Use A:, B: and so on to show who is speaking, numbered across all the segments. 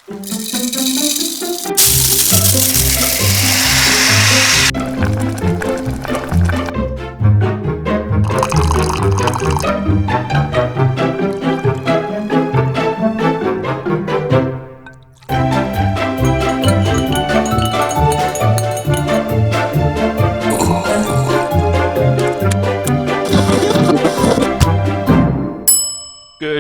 A: Good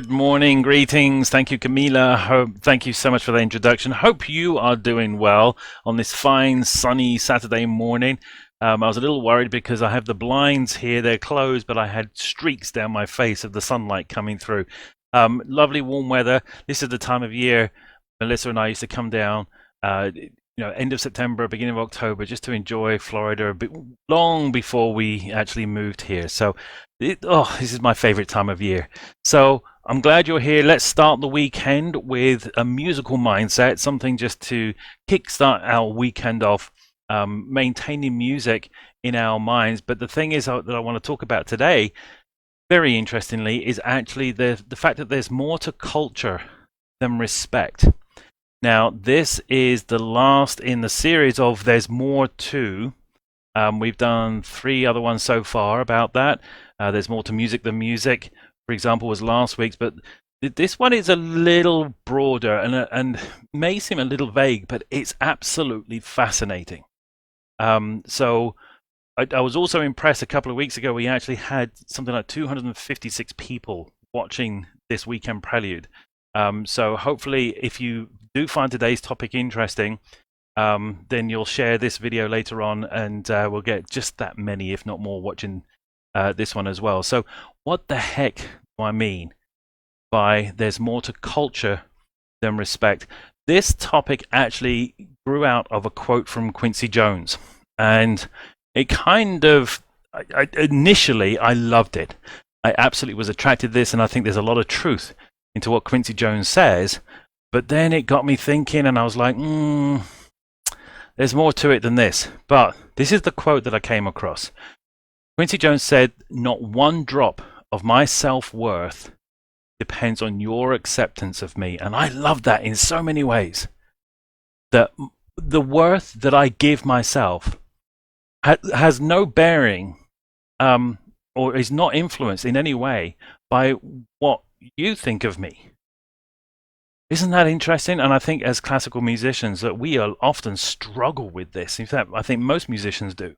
A: morning, greetings. Thank you, Camila. Thank you so much for the introduction. Hope you are doing well on this fine, sunny Saturday morning. I was a little worried because I have the blinds here, they're closed, but I had streaks down my face of the sunlight coming through. Lovely warm weather. This is the time of year Melissa and I used to come down, end of September, beginning of October, just to enjoy Florida a bit long before we actually moved here. So, this is my favorite time of year. So I'm glad you're here. Let's start the weekend with a musical mindset, something just to kickstart our weekend off, maintaining music in our minds. But the thing is that I want to talk about today, very interestingly, is actually the fact that there's more to culture than respect. Now, this is the last in the series of There's More To. We've done 3 other ones so far about that. There's more to music than music, for example, was last week's. But this one is a little broader and may seem a little vague, but it's absolutely fascinating. So I was also impressed a couple of weeks ago. We actually had something like 256 people watching this weekend Prelude. So hopefully, if you do find today's topic interesting, then you'll share this video later on, and we'll get just that many, if not more, watching this one as well. So what the heck do I mean by there's more to culture than respect? This topic actually grew out of a quote from Quincy Jones, and it kind of, initially I loved it. I absolutely was attracted to this, and I think there's a lot of truth into what Quincy Jones says, but then it got me thinking, and I was like, there's more to it than this. But this is the quote that I came across. Quincy Jones said, "Not one drop of my self-worth depends on your acceptance of me." And I love that in so many ways. That the worth that I give myself has no bearing or is not influenced in any way by what you think of me. Isn't that interesting? And I think as classical musicians that we often struggle with this. In fact, I think most musicians do.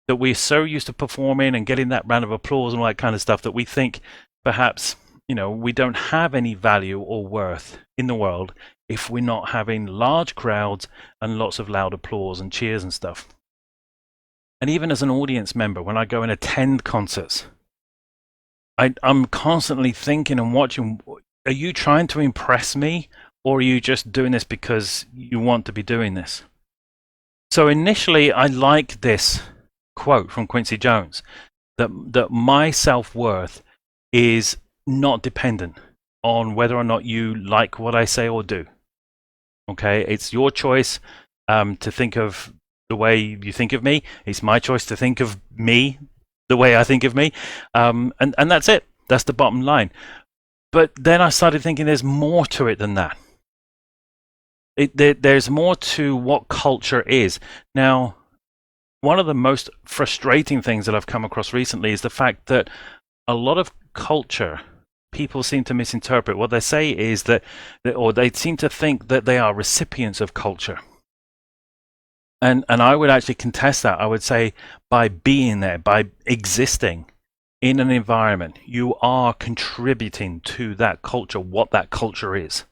A: That we're so used to performing and getting that round of applause and all that kind of stuff that we think perhaps, we don't have any value or worth in the world if we're not having large crowds and lots of loud applause and cheers and stuff. And even as an audience member, when I go and attend concerts, I'm constantly thinking and watching, are you trying to impress me, or are you just doing this because you want to be doing this? So initially, I liked this quote from Quincy Jones, that my self-worth is not dependent on whether or not you like what I say or do. Okay, it's your choice to think of the way you think of me. It's my choice to think of me the way I think of me, and that's it. That's the bottom line. But then I started thinking there's more to it than that. There's more to what culture is. Now, one of the most frustrating things that I've come across recently is the fact that a lot of culture, people seem to misinterpret. What they say is that, or they seem to think that they are recipients of culture. And I would actually contest that. I would say by being there, by existing in an environment, you are contributing to that culture, what that culture is.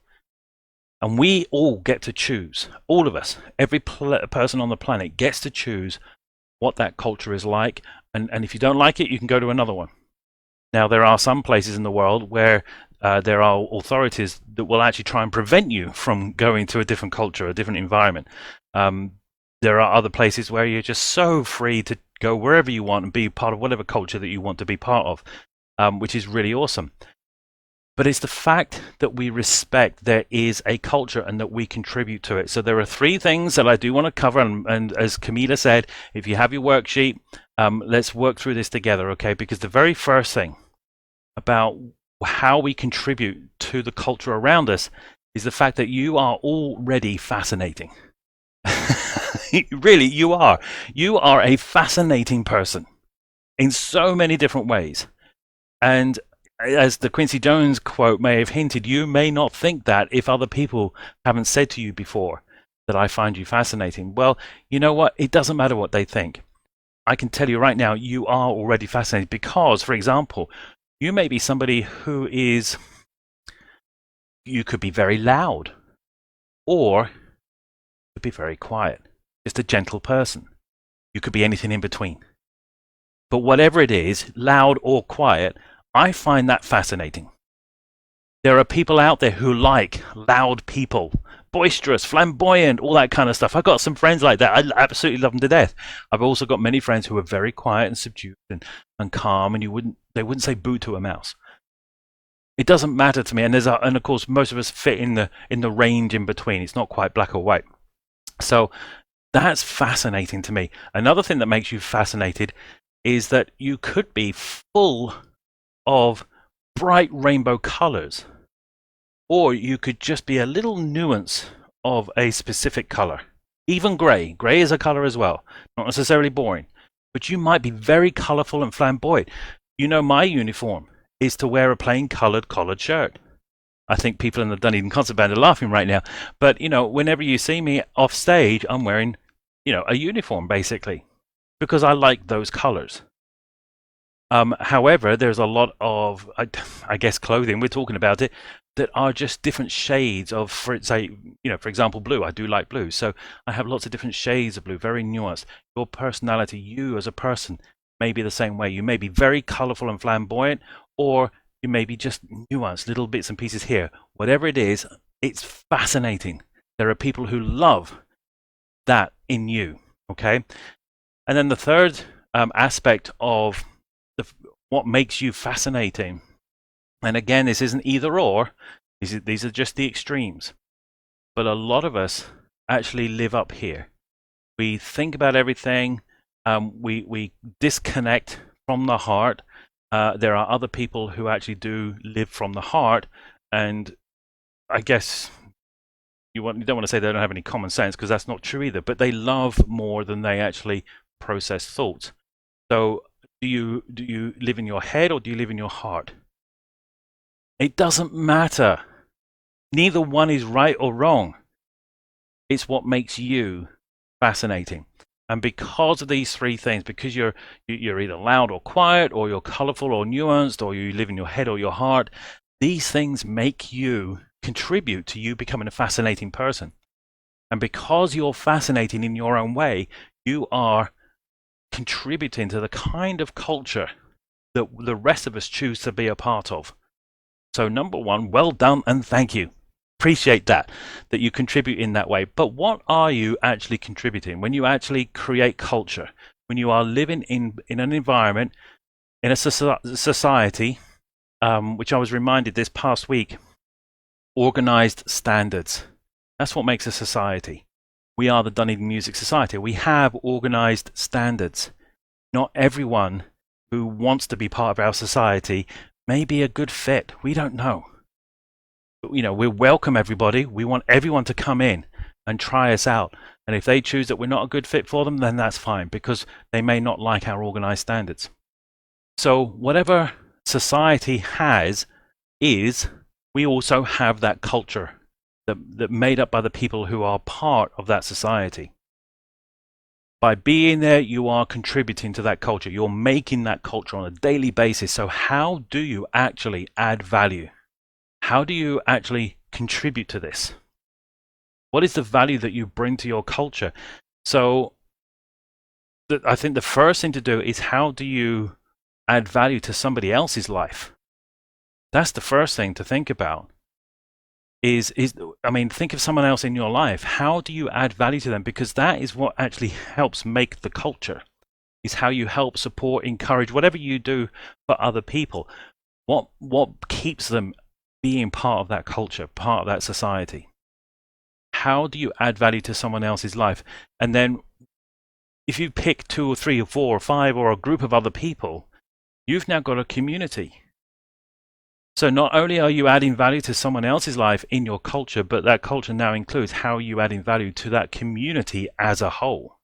A: And we all get to choose, all of us, every person on the planet gets to choose what that culture is like. And if you don't like it, you can go to another one. Now, there are some places in the world where there are authorities that will actually try and prevent you from going to a different culture, a different environment. There are other places where you're just so free to go wherever you want and be part of whatever culture that you want to be part of, which is really awesome. But it's the fact that we respect there is a culture and that we contribute to it. So there are 3 things that I do want to cover. And as Camila said, if you have your worksheet, let's work through this together, okay? Because the very first thing about how we contribute to the culture around us is the fact that you are already fascinating. Really, you are. You are a fascinating person in so many different ways. And as the Quincy Jones quote may have hinted, you may not think that if other people haven't said to you before that I find you fascinating. Well, you know what? It doesn't matter what they think. I can tell you right now, you are already fascinating because, for example, you may be somebody who is, you could be very loud or you could be very quiet, just a gentle person. You could be anything in between. But whatever it is, loud or quiet, I find that fascinating. There are people out there who like loud people, boisterous, flamboyant, all that kind of stuff. I've got some friends like that. I absolutely love them to death. I've also got many friends who are very quiet and subdued and calm, and they wouldn't say boo to a mouse. It doesn't matter to me. And of course most of us fit in the range in between. It's not quite black or white. So that's fascinating to me. Another thing that makes you fascinated is that you could be full of bright rainbow colors, or you could just be a little nuance of a specific color. Even gray. Gray is a color as well. Not necessarily boring, but you might be very colorful and flamboyant. You know, my uniform is to wear a plain colored collared shirt. I think people in the Dunedin concert band are laughing right now. But, you know, whenever you see me off stage, I'm wearing, you know, a uniform basically because I like those colors. However, there's a lot of, I guess, clothing, we're talking about it, that are just different shades of, for example, blue. I do like blue. So I have lots of different shades of blue, very nuanced. Your personality, you as a person, may be the same way. You may be very colorful and flamboyant, or you may be just nuanced, little bits and pieces here. Whatever it is, it's fascinating. There are people who love that in you, okay? And then the third aspect of what makes you fascinating, and again, this isn't either or, these are just the extremes, but a lot of us actually live up here. We think about everything, we disconnect from the heart. There are other people who actually do live from the heart, and I guess you don't want to say they don't have any common sense, because that's not true either, but they love more than they actually process thoughts. So do you live in your head or do you live in your heart? It doesn't matter. Neither one is right or wrong. It's what makes you fascinating. And because of these three things, because you're either loud or quiet, or you're colorful or nuanced, or you live in your head or your heart, these things make you contribute to you becoming a fascinating person. And because you're fascinating in your own way, you are contributing to the kind of culture that the rest of us choose to be a part of. So number one, well done and thank you. Appreciate that you contribute in that way. But what are you actually contributing when you actually create culture? When you are living in an environment, in a society, which I was reminded this past week, organized standards. That's what makes a society. We are the Dunedin Music Society. We have organized standards. Not everyone who wants to be part of our society may be a good fit. We don't know. But, you know, we welcome everybody. We want everyone to come in and try us out. And if they choose that we're not a good fit for them, then that's fine, because they may not like our organized standards. So whatever society has is, we also have that culture that made up by the people who are part of that society. By being there, you are contributing to that culture. You're making that culture on a daily basis. So how do you actually add value? How do you actually contribute to this? What is the value that you bring to your culture? So I think the first thing to do is, how do you add value to somebody else's life? That's the first thing to think about. Think of someone else in your life. How do you add value to them? Because that is what actually helps make the culture, is how you help support, encourage, whatever you do for other people. What keeps them being part of that culture, part of that society? How do you add value to someone else's life? And then if you pick 2 or 3 or 4 or 5 or a group of other people, you've now got a community. So not only are you adding value to someone else's life in your culture, but that culture now includes how are you adding value to that community as a whole.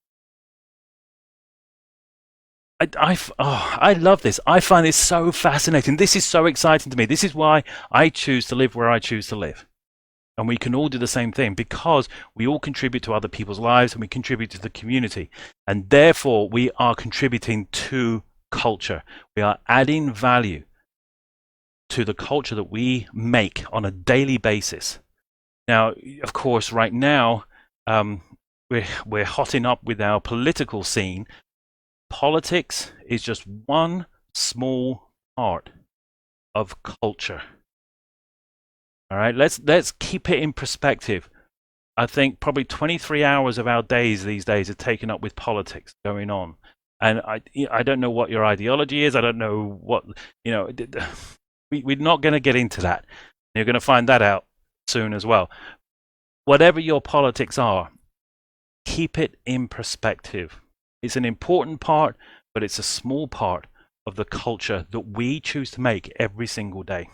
A: I love this. I find this so fascinating. This is so exciting to me. This is why I choose to live where I choose to live. And we can all do the same thing because we all contribute to other people's lives and we contribute to the community. And therefore, we are contributing to culture. We are adding value to the culture that we make on a daily basis. Now, of course, right now, we're hotting up with our political scene. Politics is just one small part of culture. All right, let's keep it in perspective. I think probably 23 hours of our days these days are taken up with politics going on. And I don't know what your ideology is. I don't know what, we're not going to get into that. You're going to find that out soon as well. Whatever your politics are, keep it in perspective. It's an important part, but it's a small part of the culture that we choose to make every single day.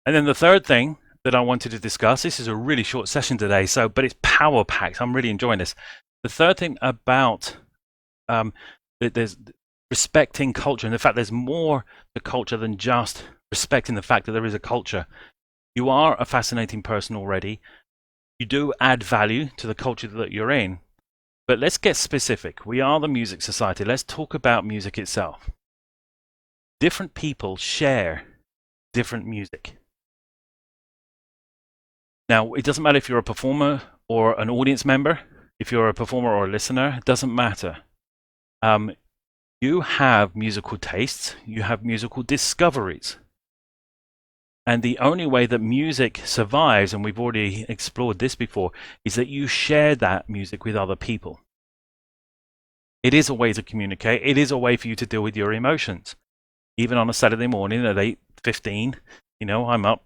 A: And then the third thing that I wanted to discuss, this is a really short session today, but it's power packed. I'm really enjoying this. The third thing about there's respecting culture, and in fact, there's more to culture than just respecting the fact that there is a culture. You are a fascinating person already. You do add value to the culture that you're in. But let's get specific. We are the Music Society. Let's talk about music itself. Different people share different music. Now, it doesn't matter if you're a performer or an audience member, if you're a performer or a listener, it doesn't matter. You have musical tastes, you have musical discoveries. And the only way that music survives, and we've already explored this before, is that you share that music with other people. It is a way to communicate. It is a way for you to deal with your emotions. Even on a Saturday morning at 8:15, I'm up,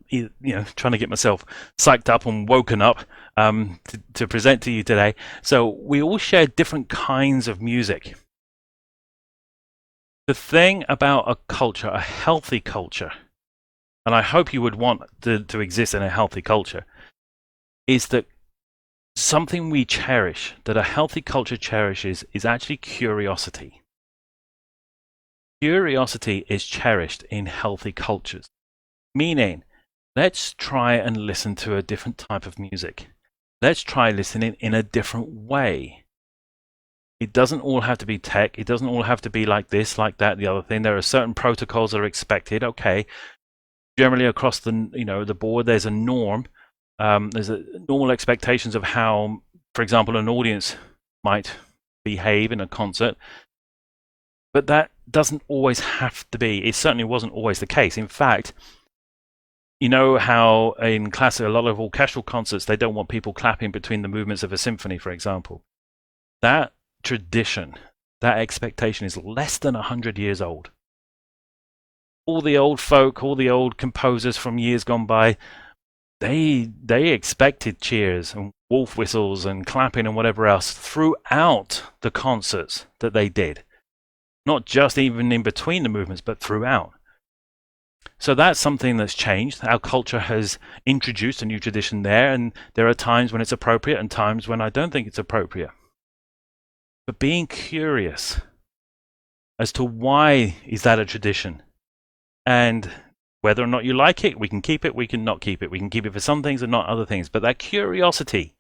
A: trying to get myself psyched up and woken up to present to you today. So we all share different kinds of music. The thing about a culture, a healthy culture, and I hope you would want to exist in a healthy culture, is that something we cherish, that a healthy culture cherishes, is actually curiosity. Curiosity is cherished in healthy cultures. Meaning, let's try and listen to a different type of music. Let's try listening in a different way. It doesn't all have to be tech. It doesn't all have to be like this, like that, the other thing. There are certain protocols that are expected. Okay, generally across the board, there's a norm. There's a normal expectations of how, for example, an audience might behave in a concert. But that doesn't always have to be. It certainly wasn't always the case. In fact, you know how in classic, a lot of orchestral concerts, they don't want people clapping between the movements of a symphony, for example. That tradition, that expectation is less than 100 years old. All the old folk, all the old composers from years gone by, they expected cheers and wolf whistles and clapping and whatever else throughout the concerts that they did. Not just even in between the movements, but throughout. So that's something that's changed. Our culture has introduced a new tradition there, and there are times when it's appropriate and times when I don't think it's appropriate. But being curious as to why is that a tradition, and whether or not you like it, we can keep it, we can not keep it. We can keep it for some things and not other things. But that curiosity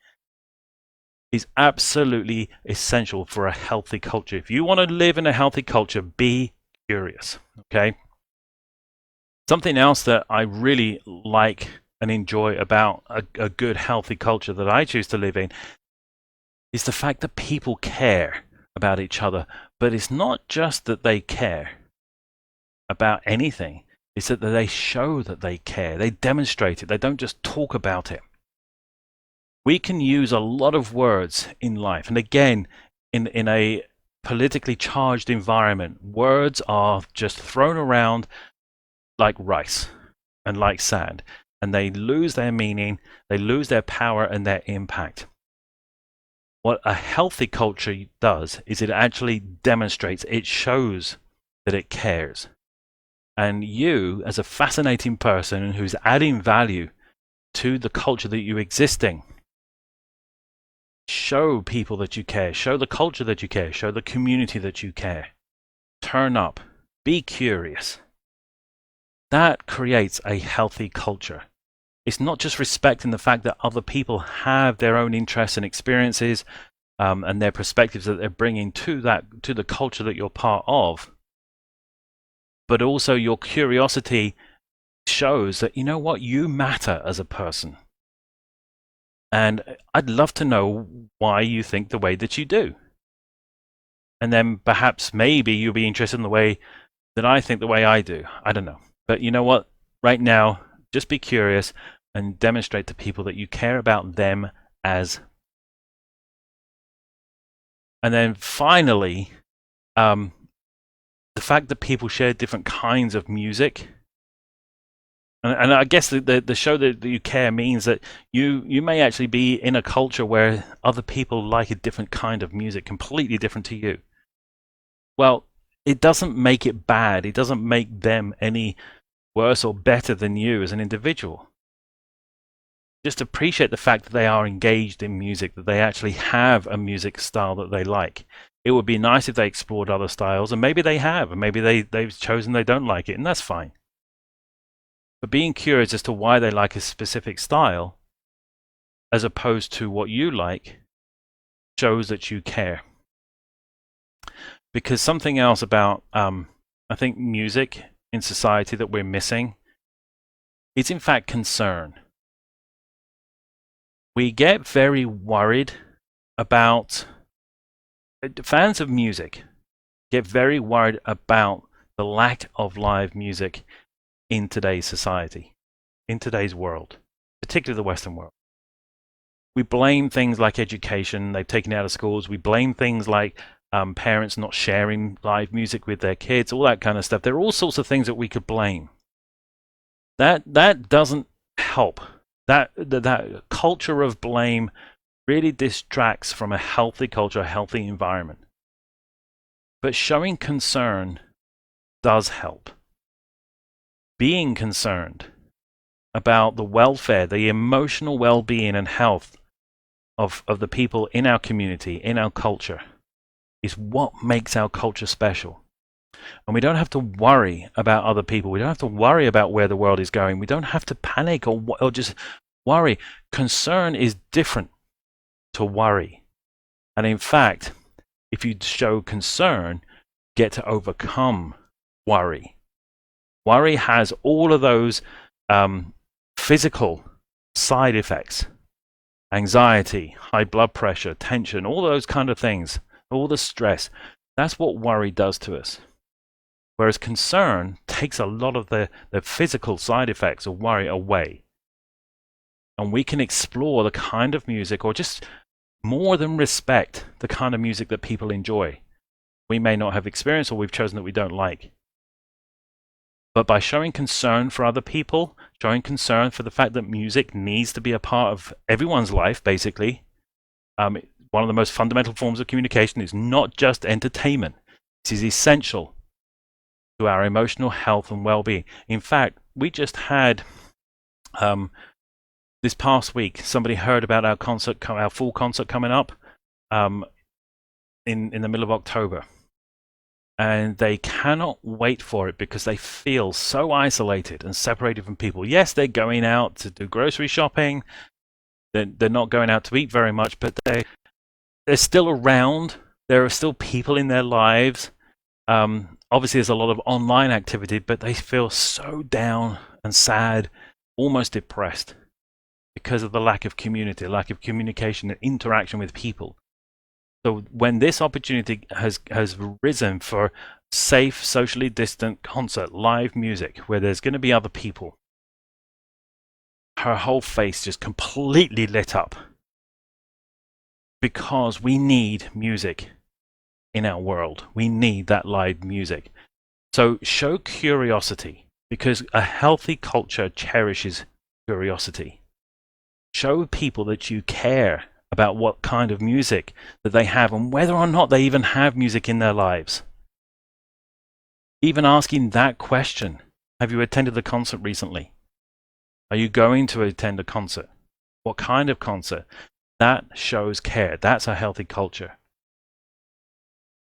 A: is absolutely essential for a healthy culture. If you want to live in a healthy culture, be curious, okay? Something else that I really like and enjoy about a good, healthy culture that I choose to live in is the fact that people care about each other. But it's not just that they care about anything. It's that they show that they care. They demonstrate it. They don't just talk about it. We can use a lot of words in life. And again, in a politically charged environment, words are just thrown around like rice and like sand, and they lose their meaning, they lose their power and their impact. What a healthy culture does is it actually demonstrates, it shows that it cares. And you, as a fascinating person who's adding value to the culture that you exist in, show people that you care, show the culture that you care, show the community that you care. Turn up, be curious. That creates a healthy culture. It's not just respecting the fact that other people have their own interests and experiences and their perspectives that they're bringing to the culture that you're part of, but also your curiosity shows that, you know what, you matter as a person. And I'd love to know why you think the way that you do. And then perhaps maybe you'll be interested in the way that I think the way I do. I don't know. But you know what? Right now, just be curious and demonstrate to people that you care about them as. And then finally, the fact that people share different kinds of music. And I guess the show that you care means that you may actually be in a culture where other people like a different kind of music, completely different to you. Well, it doesn't make it bad. It doesn't make them any worse or better than you as an individual. Just appreciate the fact that they are engaged in music, that they actually have a music style that they like. It would be nice if they explored other styles, and maybe they have, and maybe they've chosen they don't like it, and that's fine. But being curious as to why they like a specific style, as opposed to what you like, shows that you care. Because something else about, I think, music in society that we're missing is, in fact, concern. We get very worried about, fans of music get very worried about the lack of live music in today's society, in today's world, particularly the Western world. We blame things like education, they've taken it out of schools. We blame things like parents not sharing live music with their kids, all that kind of stuff. There are all sorts of things that we could blame. That doesn't help. That culture of blame really distracts from a healthy culture, a healthy environment. But showing concern does help. Being concerned about the welfare, the emotional well-being and health of the people in our community, in our culture, is what makes our culture special. And we don't have to worry about other people. We don't have to worry about where the world is going. We don't have to panic or just worry. Concern is different to worry. And in fact, if you show concern, you get to overcome worry. Worry has all of those physical side effects. Anxiety, high blood pressure, tension, all those kind of things, all the stress. That's what worry does to us. Whereas concern takes a lot of the physical side effects of worry away. And we can explore the kind of music, or just more than respect, the kind of music that people enjoy. We may not have experienced, or we've chosen that we don't like. But by showing concern for other people, showing concern for the fact that music needs to be a part of everyone's life, basically, one of the most fundamental forms of communication is not just entertainment. It is essential to our emotional health and well-being. In fact, we just had, this past week, somebody heard about our concert, our full concert coming up in the middle of October. And they cannot wait for it because they feel so isolated and separated from people. Yes, they're going out to do grocery shopping. They're not going out to eat very much, but they're still around. There are still people in their lives. Obviously, there's a lot of online activity, but they feel so down and sad, almost depressed, because of the lack of community, lack of communication and interaction with people. So when this opportunity has risen for safe, socially distant concert, live music, where there's going to be other people, her whole face just completely lit up. Because we need music in our world. We need that live music. So show curiosity, because a healthy culture cherishes curiosity. Show people that you care about what kind of music that they have and whether or not they even have music in their lives. Even asking that question Have you attended a concert recently? Are you going to attend a concert? What kind of concert? That shows care. That's a healthy culture.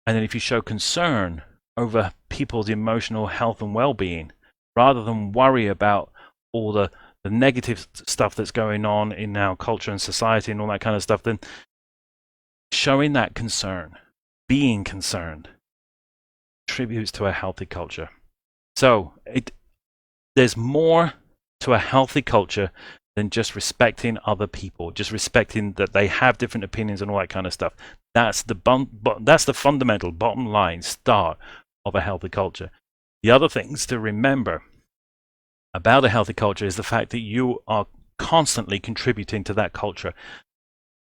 A: And then if you show concern over people's emotional health and well-being, rather than worry about all the negative stuff that's going on in our culture and society and all that kind of stuff, then showing that concern, being concerned, contributes to a healthy culture. So there's more to a healthy culture than just respecting other people, just respecting that they have different opinions and all that kind of stuff. That's the fundamental bottom line start of a healthy culture. The other things to remember about a healthy culture is the fact that you are constantly contributing to that culture,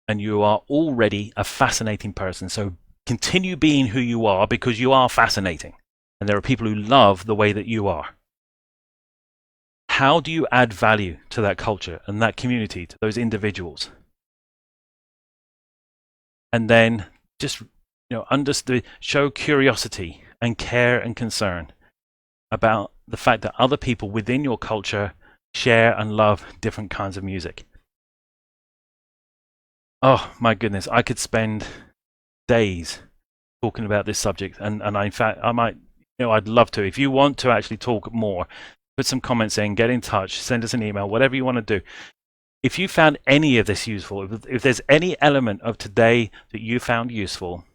A: and you are already a fascinating person. So continue being who you are, because you are fascinating, and there are people who love the way that you are. How do you add value to that culture and that community, to those individuals? And then just show curiosity and care and concern about the fact that other people within your culture share and love different kinds of music. Oh my goodness, I could spend days talking about this subject, and in fact I might, I'd love to. If you want to actually talk more, put some comments in, get in touch, send us an email, whatever you want to do. If you found any of this useful, if there's any element of today that you found useful,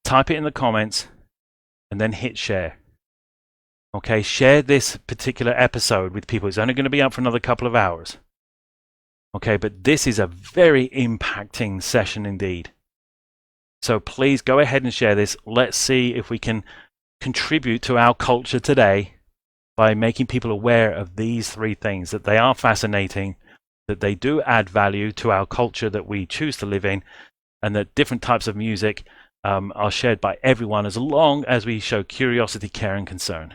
A: type it in the comments and then hit share. Okay, share this particular episode with people. It's only going to be up for another couple of hours. Okay, but this is a very impacting session indeed. So please go ahead and share this. Let's see if we can contribute to our culture today by making people aware of these three things: that they are fascinating, that they do add value to our culture that we choose to live in, and that different types of music are shared by everyone as long as we show curiosity, care, and concern.